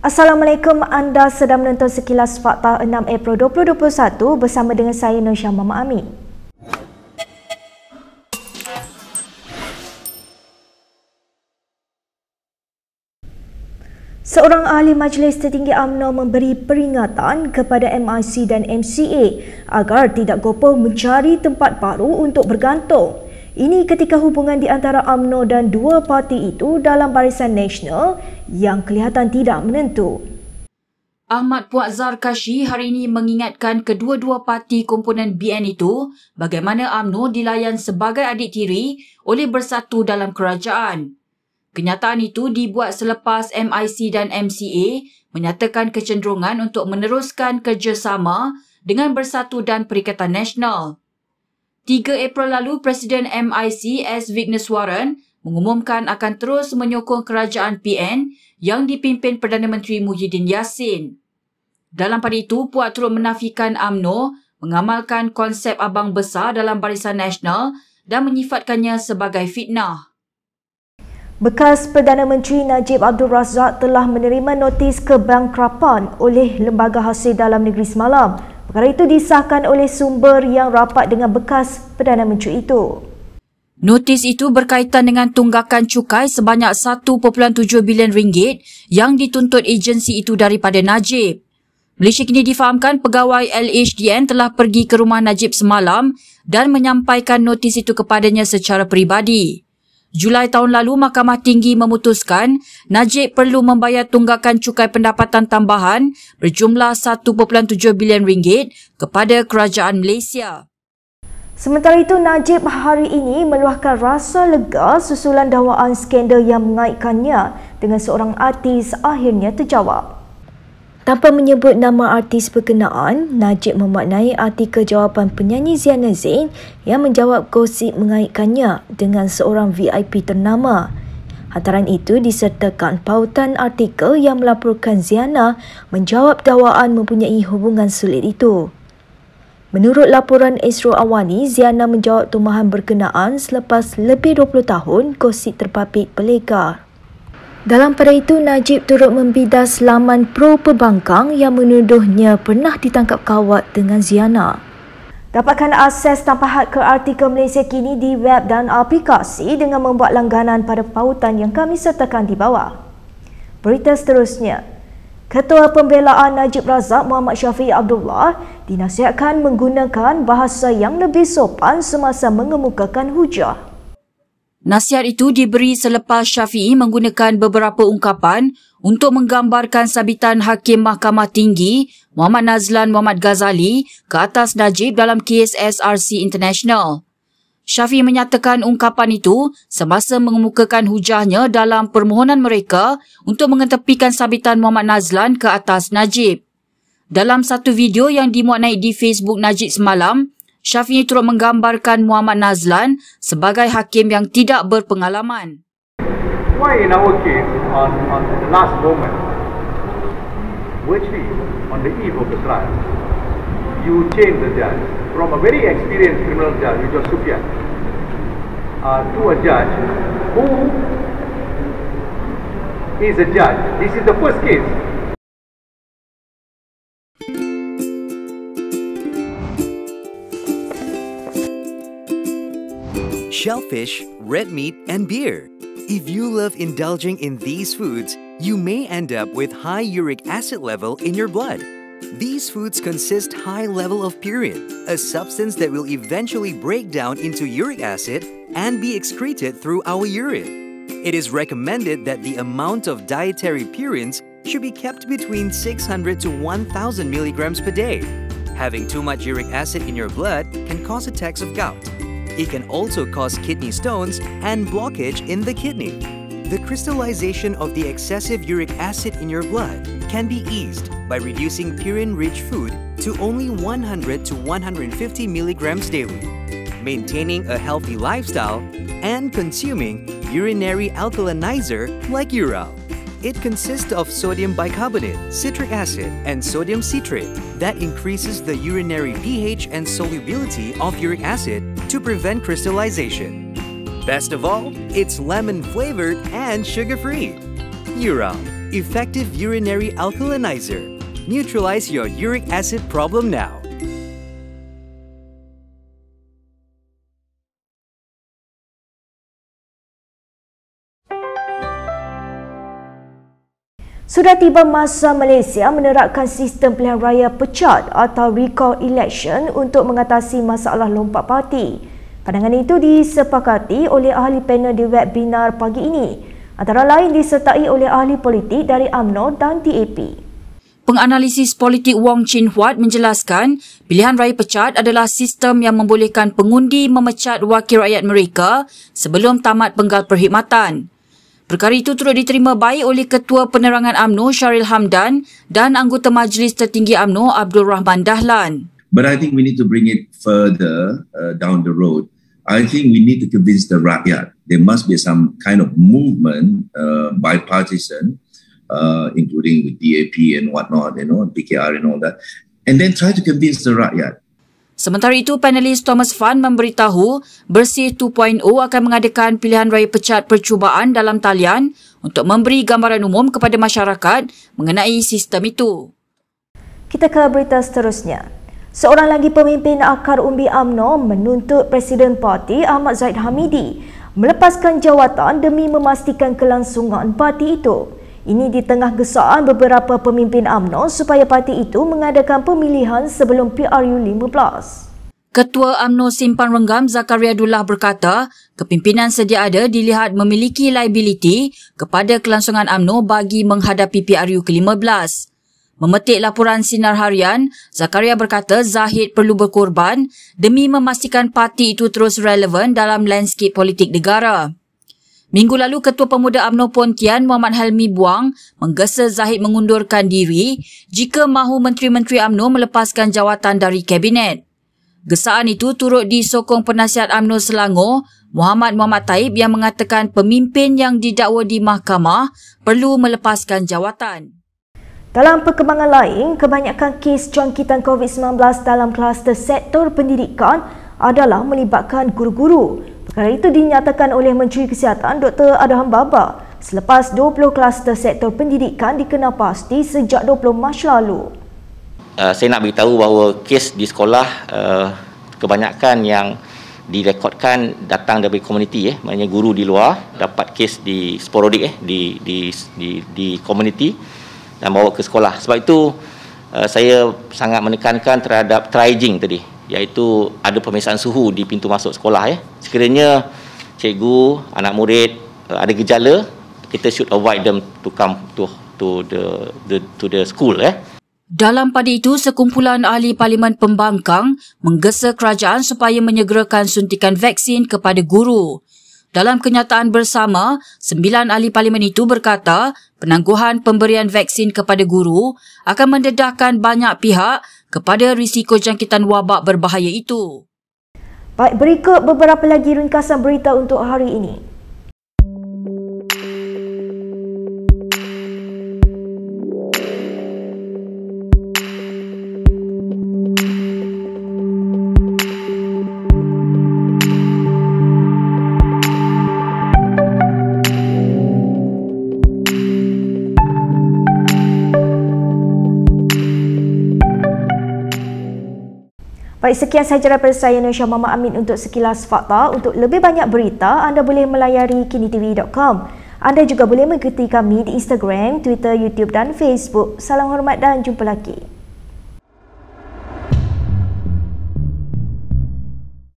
Assalamualaikum, anda sedang menonton Sekilas Fakta 6 April 2021 bersama dengan saya Nur Syah Mama Amin. Seorang ahli Majlis Tertinggi UMNO memberi peringatan kepada MIC dan MCA agar tidak gopoh mencari tempat baru untuk bergantung. Ini ketika hubungan di antara UMNO dan dua parti itu dalam Barisan Nasional yang kelihatan tidak menentu. Ahmad Puak Zarkashi hari ini mengingatkan kedua-dua parti komponen BN itu bagaimana UMNO dilayan sebagai adik tiri oleh bersatu dalam kerajaan. Kenyataan itu dibuat selepas MIC dan MCA menyatakan kecenderungan untuk meneruskan kerjasama dengan Bersatu dan Perikatan Nasional. 3 April lalu, Presiden MIC S. Vigneswaran mengumumkan akan terus menyokong kerajaan PN yang dipimpin Perdana Menteri Muhyiddin Yassin. Dalam pada itu, Puak turut menafikan UMNO mengamalkan konsep abang besar dalam Barisan Nasional dan menyifatkannya sebagai fitnah. Bekas Perdana Menteri Najib Abdul Razak telah menerima notis kebangkrapan oleh Lembaga Hasil Dalam Negeri semalam. Perkara itu disahkan oleh sumber yang rapat dengan bekas Perdana Menteri itu. Notis itu berkaitan dengan tunggakan cukai sebanyak 1.7 bilion ringgit yang dituntut agensi itu daripada Najib. Malaysia kini difahamkan pegawai LHDN telah pergi ke rumah Najib semalam dan menyampaikan notis itu kepadanya secara peribadi. Julai tahun lalu, Mahkamah Tinggi memutuskan Najib perlu membayar tunggakan cukai pendapatan tambahan berjumlah 1.7 bilion ringgit kepada kerajaan Malaysia. Sementara itu, Najib hari ini meluahkan rasa lega susulan dakwaan skandal yang mengaitkannya dengan seorang artis akhirnya terjawab. Tanpa menyebut nama artis berkenaan, Najib memaknai artikel jawapan penyanyi Ziana Zain yang menjawab gosip mengaitkannya dengan seorang VIP ternama. Hantaran itu disertakan pautan artikel yang melaporkan Ziana menjawab dakwaan mempunyai hubungan sulit itu. Menurut laporan Esro Awani, Ziana menjawab tumahan berkenaan selepas lebih 20 tahun gosip terpapik pelekar. Dalam pada itu, Najib turut membidas laman pro pembangkang yang menuduhnya pernah ditangkap kawat dengan Ziana. Dapatkan akses tanpa had ke artikel Malaysia Kini di web dan aplikasi dengan membuat langganan pada pautan yang kami sertakan di bawah. Berita seterusnya. Ketua Pembelaan Najib Razak Muhammad Syafiq Abdullah dinasihatkan menggunakan bahasa yang lebih sopan semasa mengemukakan hujah. Nasihat itu diberi selepas Syafi'i menggunakan beberapa ungkapan untuk menggambarkan sabitan Hakim Mahkamah Tinggi Muhammad Nazlan Muhammad Ghazali ke atas Najib dalam kes SRC International. Syafi'i menyatakan ungkapan itu semasa mengemukakan hujahnya dalam permohonan mereka untuk mengetepikan sabitan Muhammad Nazlan ke atas Najib. Dalam satu video yang dimuat naik di Facebook Najib semalam, Syafi'i turut menggambarkan Muhammad Nazlan sebagai hakim yang tidak berpengalaman. Why in our case, on the last moment, virtually on the eve of the trial, you change the judge from a very experienced criminal judge, which was Sufyan, to a judge who is a judge. This is the first case. Shellfish, red meat, and beer. If you love indulging in these foods, you may end up with high uric acid level in your blood. These foods consist high level of purine, a substance that will eventually break down into uric acid and be excreted through our urine. It is recommended that the amount of dietary purines should be kept between 600 to 1,000 milligrams per day. Having too much uric acid in your blood can cause attacks of gout. It can also cause kidney stones and blockage in the kidney. The crystallization of the excessive uric acid in your blood can be eased by reducing purine-rich food to only 100 to 150 milligrams daily, maintaining a healthy lifestyle, and consuming urinary alkalinizer like Ural. It consists of sodium bicarbonate, citric acid, and sodium citrate that increases the urinary pH and solubility of uric acid to prevent crystallization. Best of all, it's lemon-flavored and sugar-free. Ural. Effective urinary alkalinizer. Neutralize your uric acid problem now. Sudah tiba masa Malaysia menerapkan sistem pilihan raya pecat atau recall election untuk mengatasi masalah lompat parti. Pandangan itu disepakati oleh ahli panel di webinar pagi ini, antara lain disertai oleh ahli politik dari UMNO dan DAP. Penganalisis politik Wong Chin Huat menjelaskan pilihan raya pecat adalah sistem yang membolehkan pengundi memecat wakil rakyat mereka sebelum tamat penggal perkhidmatan. Perkara itu turut diterima baik oleh Ketua Penerangan UMNO Sharil Hamdan dan Anggota Majlis Tertinggi UMNO Abdul Rahman Dahlan. But I think we need to bring it further down the road. I think we need to convince the rakyat. There must be some kind of movement, bipartisan, including with DAP and whatnot, PKR and all that, and then try to convince the rakyat. Sementara itu, panelis Thomas Fan memberitahu Bersih 2.0 akan mengadakan pilihan raya pecat percubaan dalam talian untuk memberi gambaran umum kepada masyarakat mengenai sistem itu. Kita ke berita seterusnya. Seorang lagi pemimpin akar umbi UMNO menuntut Presiden Parti Ahmad Zahid Hamidi melepaskan jawatan demi memastikan kelangsungan parti itu. Ini di tengah gesaan beberapa pemimpin UMNO supaya parti itu mengadakan pemilihan sebelum PRU 15. Ketua UMNO Simpang Renggam Zakaria Dullah berkata, kepimpinan sedia ada dilihat memiliki liability kepada kelangsungan UMNO bagi menghadapi PRU ke-15. Memetik laporan Sinar Harian, Zakaria berkata Zahid perlu berkorban demi memastikan parti itu terus relevan dalam landscape politik negara. Minggu lalu, Ketua Pemuda UMNO Pontian Muhammad Helmi Buang menggesa Zahid mengundurkan diri jika mahu menteri-menteri UMNO melepaskan jawatan dari Kabinet. Gesaan itu turut disokong penasihat UMNO Selangor Muhammad Taib yang mengatakan pemimpin yang didakwa di mahkamah perlu melepaskan jawatan. Dalam perkembangan lain, kebanyakan kes jangkitan COVID-19 dalam kluster sektor pendidikan adalah melibatkan guru-guru. Perkara itu dinyatakan oleh Menteri Kesihatan Dr. Adham Baba selepas 20 kluster sektor pendidikan dikenal pasti sejak 20 Mac lalu. Saya nak beritahu bahawa kes di sekolah kebanyakan yang direkodkan datang dari komuniti, maknanya guru di luar dapat kes di sporadik di komuniti dan bawa ke sekolah. Sebab itu saya sangat menekankan terhadap triaging tadi, iaitu ada pemeriksaan suhu di pintu masuk sekolah. Sekiranya cikgu, anak murid ada gejala, kita should avoid them to come to the school. Dalam pada itu, sekumpulan ahli Parlimen Pembangkang menggesa kerajaan supaya menyegerakan suntikan vaksin kepada guru. Dalam kenyataan bersama, 9 ahli Parlimen itu berkata penangguhan pemberian vaksin kepada guru akan mendedahkan banyak pihak kepada risiko jangkitan wabak berbahaya itu. Baik, berikut beberapa lagi ringkasan berita untuk hari ini. Baik, sekian sahaja daripada saya Nusya Mama Amin untuk sekilas fakta. Untuk lebih banyak berita, anda boleh melayari kinitv.com. Anda juga boleh mengikuti kami di Instagram, Twitter, YouTube dan Facebook. Salam hormat dan jumpa lagi.